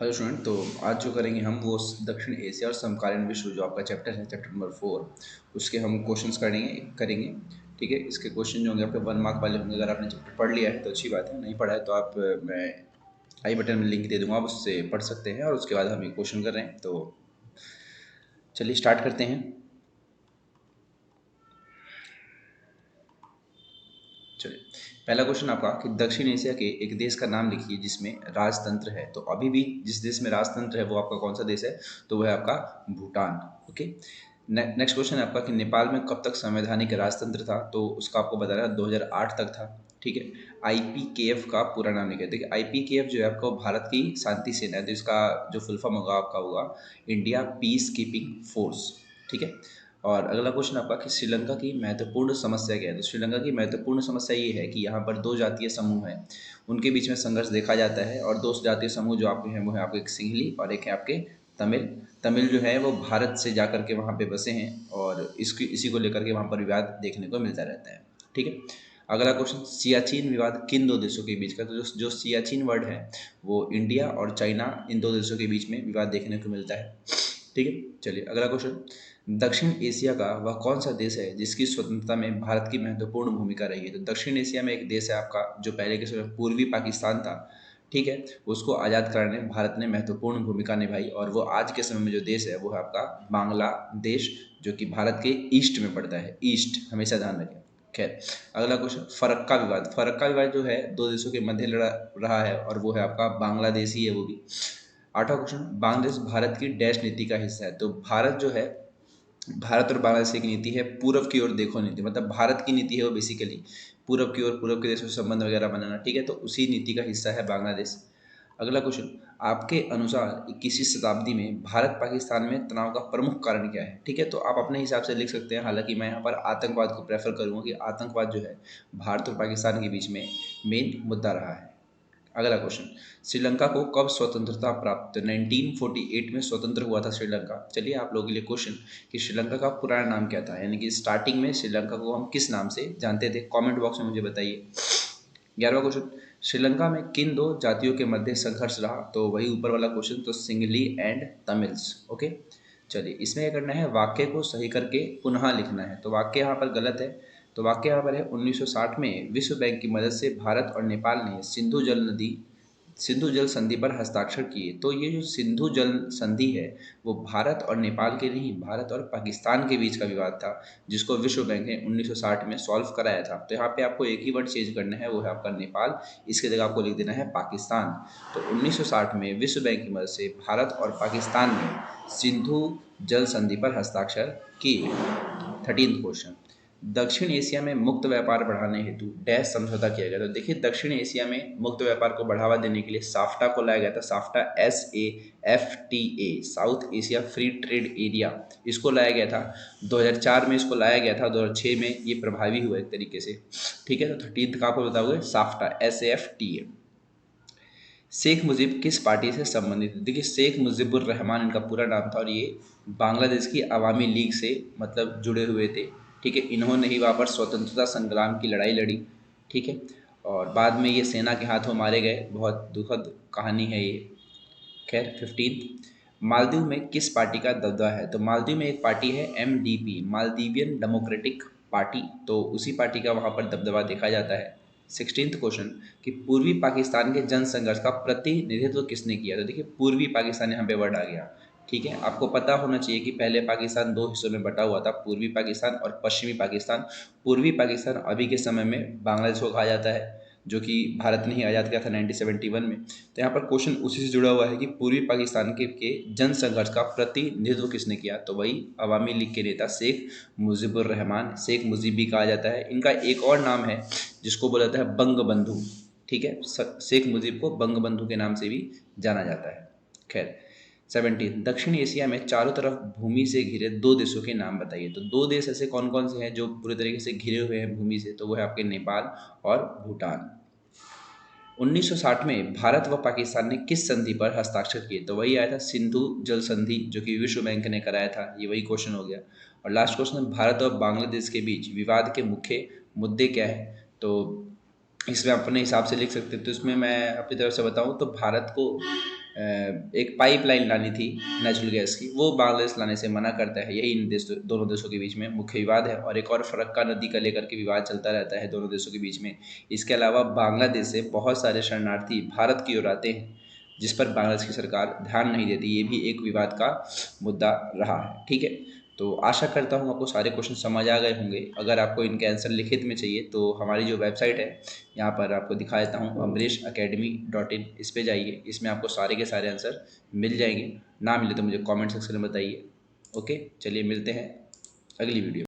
Hello student. तो आज जो करेंगे हम वो दक्षिण एशिया और समकालीन विश्व जो आपका चैप्टर है, चैप्टर नंबर 4, उसके हम क्वेश्चंस करेंगे। ठीक है, इसके क्वेश्चन जो होंगे आपके 1 मार्क वाले होंगे। अगर आपने चैप्टर पढ़ लिया है तो अच्छी बात है, नहीं पढ़ा है तो आप मैं आई बटन में लिंक दे दूंगा, आप उससे पढ़ सकते हैं। और उसके बाद हम ये क्वेश्चन कर रहे हैं, तो चलिए स्टार्ट करते हैं। चलिए, पहला क्वेश्चन आपका कि दक्षिण एशिया के एक देश का नाम लिखिए जिसमें राजतंत्र है। तो अभी भी जिस देश में राजतंत्र है वो आपका कौन सा देश है? तो वो है आपका भूटान। ओके। नेक्स्ट क्वेश्चन है आपका कि नेपाल में कब तक संवैधानिक राजतंत्र था? तो उसका आपको बताना है 2008 तक था। ठीक है। आईपीकेएफ का पूरा नाम लिखिए। देखिए, आईपीकेएफ जो है आपका भारत की शांति सेना है, तो इसका जो फुल फॉर्म होगा आपका होगा इंडिया पीस कीपिंग फोर्स। ठीक है। और अगला क्वेश्चन आपका कि श्रीलंका की महत्वपूर्ण समस्या क्या है? तो श्रीलंका की महत्वपूर्ण समस्या ये है कि यहाँ पर दो जातीय समूह हैं, उनके बीच में संघर्ष देखा जाता है। और दो जातीय समूह जो आपके हैं वो है आपके एक सिंहली और एक है आपके तमिल। तमिल जो है वो भारत से जा करके वहाँ पे बसे हैं, और इसी को लेकर के वहाँ पर विवाद देखने को मिलता रहता है। ठीक है। अगला क्वेश्चन, सियाचिन विवाद किन दो देशों के बीच का? तो जो सियाचिन वर्ड है वो इंडिया और चाइना, इन दो देशों के बीच में विवाद देखने को मिलता है। ठीक है। चलिए अगला क्वेश्चन, दक्षिण एशिया का वह कौन सा देश है जिसकी स्वतंत्रता में भारत की महत्वपूर्ण भूमिका रही है? तो दक्षिण एशिया में एक देश है आपका जो पहले के समय पूर्वी पाकिस्तान था। ठीक है। उसको आज़ाद कराने में भारत ने महत्वपूर्ण भूमिका निभाई, और वो आज के समय में जो देश है वो है आपका बांग्लादेश, जो कि भारत के ईस्ट में पड़ता है। ईस्ट हमेशा ध्यान रखें। खैर, अगला क्वेश्चन, फरक्का विवाद। फरक्का विवाद जो है दो देशों के मध्य लड़ा रहा है, और वो है आपका बांग्लादेश ही है वो भी। आठवां क्वेश्चन, बांग्लादेश भारत की डैश नीति का हिस्सा है? तो भारत जो है, भारत और बांग्लादेश की नीति है पूर्व की ओर देखो नीति। मतलब भारत की नीति है वो बेसिकली पूर्व की ओर, पूर्व के देशों से संबंध वगैरह बनाना। ठीक है, तो उसी नीति का हिस्सा है बांग्लादेश। अगला क्वेश्चन, आपके अनुसार 21वीं शताब्दी में भारत पाकिस्तान में तनाव का प्रमुख कारण क्या है? ठीक है, तो आप अपने हिसाब से लिख सकते हैं। हालांकि मैं यहाँ पर आतंकवाद को प्रेफर करूँगा कि आतंकवाद जो है भारत और पाकिस्तान के बीच में मेन मुद्दा रहा है। अगला क्वेश्चन, श्रीलंका को कब स्वतंत्रता प्राप्त? 1948 में स्वतंत्र हुआ था श्रीलंका। चलिए आप लोगों के लिए क्वेश्चन कि श्रीलंका का पुराना नाम क्या था, यानी कि स्टार्टिंग में श्रीलंका को हम किस नाम से जानते थे? कमेंट बॉक्स में मुझे बताइए। 11वां क्वेश्चन, श्रीलंका में किन दो जातियों के मध्य संघर्ष रहा? तो वही ऊपर वाला क्वेश्चन, तो सिंगली एंड तमिल्स। ओके। चलिए, इसमें क्या करना है, वाक्य को सही करके पुनः लिखना है। तो वाक्य यहाँ पर गलत है, तो वाक्य यहाँ पर है 1960 में विश्व बैंक की मदद से भारत और नेपाल ने सिंधु जल संधि पर हस्ताक्षर किए। तो ये जो सिंधु जल संधि है वो भारत और नेपाल के नहीं, भारत और पाकिस्तान के बीच का विवाद था, जिसको विश्व बैंक ने 1960 में सॉल्व कराया था। तो यहाँ पे आपको एक ही वर्ड चेंज करना है, वो है आपका नेपाल। इसके जगह आपको लिख देना है पाकिस्तान। तो 1960 में विश्व बैंक की मदद से भारत और पाकिस्तान ने सिंधु जल संधि पर हस्ताक्षर किए। 13वां क्वेश्चन, दक्षिण एशिया में मुक्त व्यापार बढ़ाने हेतु डैश समझौता किया गया। तो देखिए, दक्षिण एशिया में मुक्त व्यापार को बढ़ावा देने के लिए साफ्टा को लाया गया था। SAFTA SAFTA, south Asia free trade area, इसको लाया गया था 2004 में। इसको लाया गया था 2006 में, ये प्रभावी हुआ एक तरीके से। ठीक है, तो 13 का आपको बताओगे साफ्टा SAFTA। शेख मुजीब किस पार्टी से संबंधित? देखिए, शेख मुजीबुर रहमान इनका पूरा नाम था, और ये बांग्लादेश की अवामी लीग से मतलब जुड़े हुए थे। ठीक है, इन्होंने ही वहाँ पर स्वतंत्रता संग्राम की लड़ाई लड़ी। ठीक है, और बाद में ये सेना के हाथों मारे गए। बहुत दुखद कहानी है ये। खैर, 15, मालदीव में किस पार्टी का दबदबा है? तो मालदीव में एक पार्टी है MDP, मालदीवियन डेमोक्रेटिक पार्टी, तो उसी पार्टी का वहाँ पर दबदबा देखा जाता है। 16वां क्वेश्चन कि पूर्वी पाकिस्तान के जन संघर्ष का प्रतिनिधित्व किसने किया? तो देखिए, पूर्वी पाकिस्तान यहाँ पे वर्ड आ गया। ठीक है, आपको पता होना चाहिए कि पहले पाकिस्तान दो हिस्सों में बटा हुआ था, पूर्वी पाकिस्तान और पश्चिमी पाकिस्तान। पूर्वी पाकिस्तान अभी के समय में बांग्लादेश को कहा जाता है, जो कि भारत ने ही आज़ाद किया था 1971 में। तो यहाँ पर क्वेश्चन उसी से जुड़ा हुआ है कि पूर्वी पाकिस्तान के जन संघर्ष का प्रतिनिधित्व किसने किया? तो वही अवामी लीग के नेता शेख मुजीबुर रहमान, शेख मुजीब भी कहा जाता है। इनका एक और नाम है जिसको बोला जाता है बंग बंधु। ठीक है, शेख मुजीब को बंग बंधु के नाम से भी जाना जाता है। खैर, 17, दक्षिण एशिया में चारों तरफ भूमि से घिरे दो देशों के नाम बताइए। तो दो देश ऐसे कौन कौन से हैं जो पूरे तरीके से घिरे हुए हैं भूमि से? तो वो है आपके नेपाल और भूटान। 1960 में भारत व पाकिस्तान ने किस संधि पर हस्ताक्षर किए? तो वही आया था सिंधु जल संधि, जो कि विश्व बैंक ने कराया था। ये वही क्वेश्चन हो गया। और लास्ट क्वेश्चन, भारत और बांग्लादेश के बीच विवाद के मुख्य मुद्दे क्या है? तो इसमें अपने हिसाब से लिख सकते हैं। तो इसमें मैं अपनी तरफ से बताऊं तो भारत को एक पाइपलाइन लानी थी नेचुरल गैस की, वो बांग्लादेश लाने से मना करता है। यही इन दोनों देशों के बीच में मुख्य विवाद है। और एक और फरक्का नदी का लेकर के विवाद चलता रहता है दोनों देशों के बीच में। इसके अलावा बांग्लादेश से बहुत सारे शरणार्थी भारत की ओर आते हैं, जिस पर बांग्लादेश की सरकार ध्यान नहीं देती। ये भी एक विवाद का मुद्दा रहा है। ठीक है, तो आशा करता हूँ आपको सारे क्वेश्चन समझ आ गए होंगे। अगर आपको इनके आंसर लिखित में चाहिए तो हमारी जो वेबसाइट है यहाँ पर आपको दिखा देता हूँ, amreshacademy.in, इस पे जाइए। इसमें आपको सारे के सारे आंसर मिल जाएंगे। ना मिले तो मुझे कमेंट सेक्शन में बताइए। ओके, चलिए मिलते हैं अगली वीडियो।